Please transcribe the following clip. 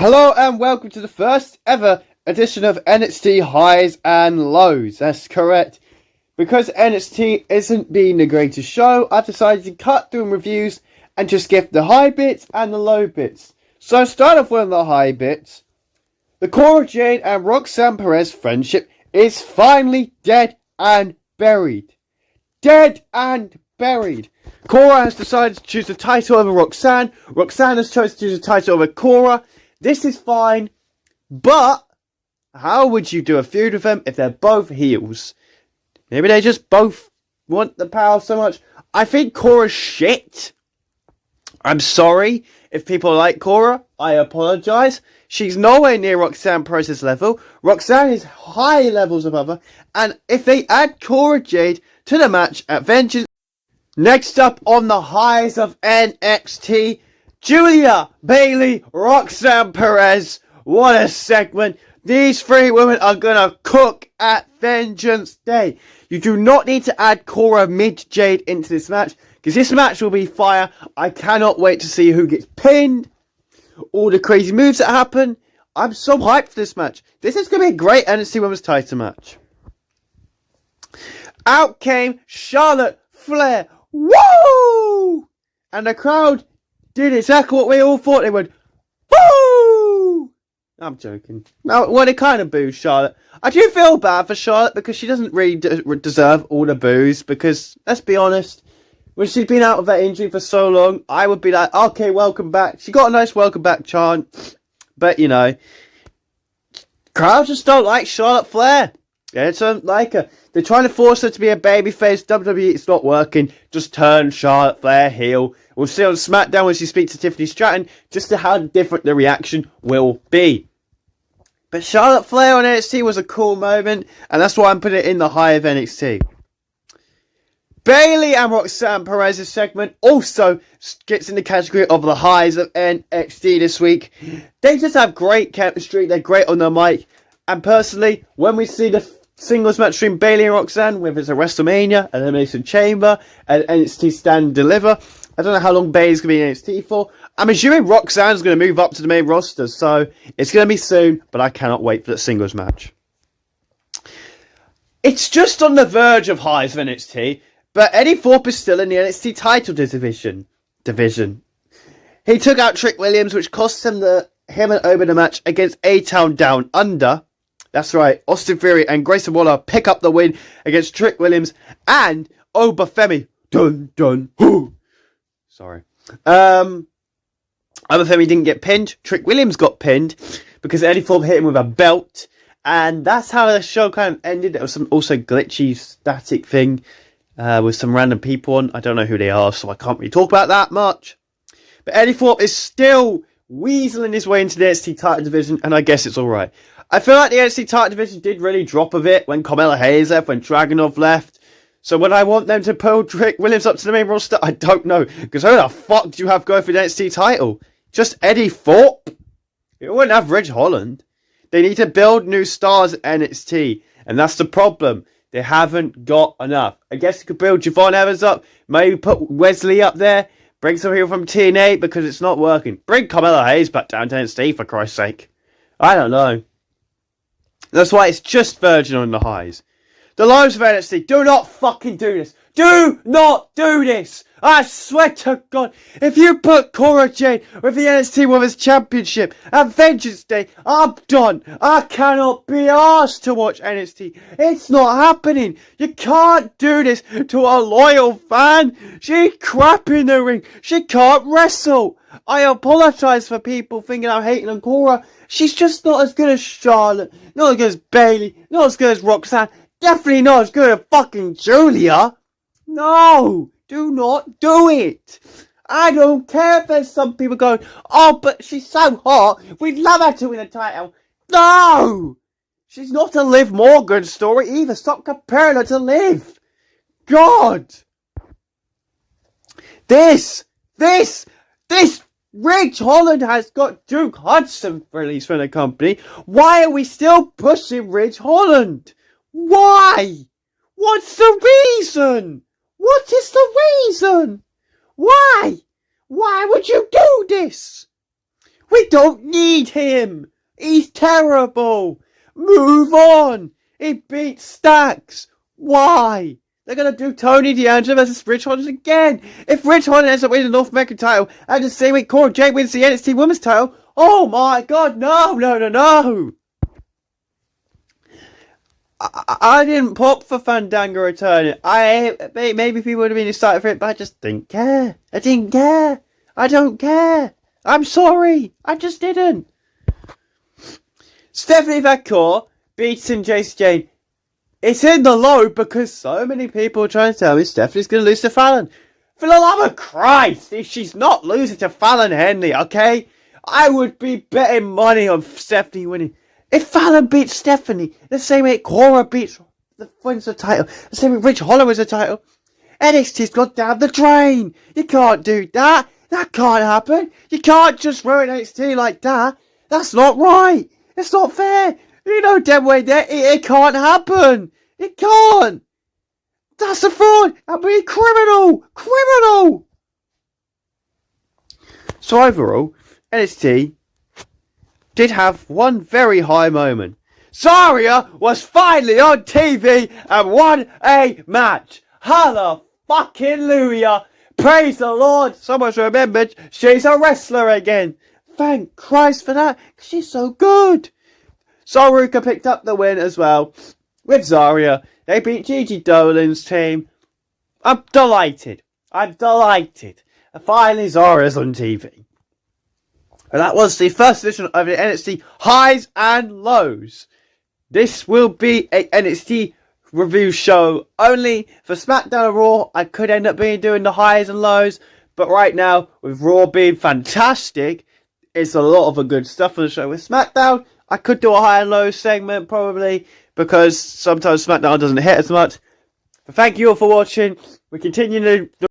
Hello and welcome to the first ever edition of NXT Highs and Lows. That's correct. Because NXT isn't being the greatest show, I've decided to cut doing reviews and just give the high bits and the low bits. So start off with the high bits. The Cora Jade and Roxanne Perez friendship is finally dead and buried. Dead and buried. Cora has decided to choose the title over Roxanne. Roxanne has chosen to choose the title over Cora. This is fine, but how would you do a feud with them if they're both heels? Maybe they just both want the power so much. I think Cora's shit. I'm sorry if people like Cora. I apologise. She's nowhere near Roxanne Perez's level. Roxanne is high levels above her. And if they add Cora Jade to the match at Vengeance. Next up on the highs of NXT, Julia, Bayley, Roxanne Perez. What a segment. These three women are gonna cook at Vengeance Day. You do not need to add Cora Jade into this match, because this match will be fire. I cannot wait to see who gets pinned. All the crazy moves that happen. I'm so hyped for this match. This is gonna be a great NXT Women's title match. Out came Charlotte Flair. Woo! And the crowd did exactly what we all thought they would. Woo! I'm joking. No, well, they kind of booed Charlotte. I do feel bad for Charlotte because she doesn't really deserve all the boos. Because, let's be honest, when she's been out of that injury for so long, I would be like, okay, welcome back. She got a nice welcome back chant. But, you know, crowds just don't like Charlotte Flair. They don't like her. They're trying to force her to be a babyface. WWE, it's not working. Just turn Charlotte Flair heel. We'll see on SmackDown when she speaks to Tiffany Stratton just to how different the reaction will be. But Charlotte Flair on NXT was a cool moment, and that's why I'm putting it in the high of NXT. Bayley and Roxanne Perez's segment also gets in the category of the highs of NXT this week. They just have great chemistry. They're great on the mic. And personally, when we see the singles match between Bayley and Roxanne, whether it's a WrestleMania, an Elimination Chamber, an NXT Stand and Deliver, I don't know how long Bayley's going to be in NXT for. I'm assuming Roxanne's going to move up to the main roster, so it's going to be soon, but I cannot wait for that singles match. It's just on the verge of highs of NXT, but Eddie Thorpe is still in the NXT title division. He took out Trick Williams, which cost him and Owen the match against A-Town Down Under. That's right, Austin Theory and Grayson Waller pick up the win against Trick Williams and Obafemi. Dun dun hoo. Sorry. Obafemi didn't get pinned. Trick Williams got pinned because Eddie Thorpe hit him with a belt. And that's how the show kind of ended. There was some also glitchy static thing with some random people on. I don't know who they are, so I can't really talk about that much. But Eddie Thorpe is still weaseling his way into the NXT title division, and I guess it's alright. I feel like the NXT title division did really drop a bit when Carmella Hayes left, when Dragunov left. So when I want them to pull Trick Williams up to the main roster, I don't know. Because who the fuck do you have going for the NXT title? Just Eddie Thorpe? You wouldn't have Ridge Holland. They need to build new stars at NXT. And that's the problem. They haven't got enough. I guess you could build Javon Evans up. Maybe put Wesley up there. Bring some people from TNA because it's not working. Bring Carmella Hayes back down to NXT for Christ's sake. I don't know. That's why it's just Virgin on the highs. The lows of NXT, do not fucking do this. Do not do this. I swear to God, if you put Cora Jade with the NXT Women's Championship at Vengeance Day, I'm done. I cannot be asked to watch NXT. It's not happening. You can't do this to a loyal fan. She's crap in the ring. She can't wrestle. I apologise for people thinking I'm hating on Cora. She's just not as good as Charlotte, not as good as Bayley, not as good as Roxanne, definitely not as good as fucking Julia. No, do not do it. I don't care if there's some people going, oh, but she's so hot, we'd love her to win a title. No! She's not a Liv Morgan story either. Stop comparing her to Liv. God! This Ridge Holland has got Duke Hudson released from the company. Why are we still pushing Ridge Holland? Why? What's the reason? What is the reason? Why? Why would you do this? We don't need him. He's terrible. Move on. He beat Stacks. Why? They're going to do Tony D'Angelo versus Rich Holland again. If Rich Holland ends up winning the North American title and the same week Cora Jade wins the NXT Women's title, oh my God, no. I didn't pop for Fandango returning. Maybe people would have been excited for it, but I just didn't care. I don't care. I'm sorry. I just didn't. Stephanie McCoy beating Jacy Jane. It's in the low because so many people are trying to tell me Stephanie's going to lose to Fallon. For the love of Christ, if she's not losing to Fallon Henley, okay? I would be betting money on Stephanie winning. If Fallon beats Stephanie, the same way Cora wins the title, the same way Rich Holland wins the title, NXT's gone down the drain. You can't do that. That can't happen. You can't just ruin NXT like that. That's not right. It's not fair. You know damn well that it can't happen. It can't. That's a fraud. That'd be criminal. So overall, NXT did have one very high moment. Zarya was finally on TV and won a match. Hallelujah. Praise the Lord. Someone's remembered she's a wrestler again. Thank Christ for that. She's so good. Saruka picked up the win as well. With Zarya, they beat Gigi Dolan's team. I'm delighted. And finally Zarya's on TV. And that was the first edition of the NXT Highs and Lows. This will be a NXT review show only for SmackDown and Raw. I could end up doing the highs and lows, but right now, with Raw being fantastic, it's a lot of good stuff on the show. With SmackDown, I could do a high and low segment probably, because sometimes SmackDown doesn't hit as much. But thank you all for watching. We continue to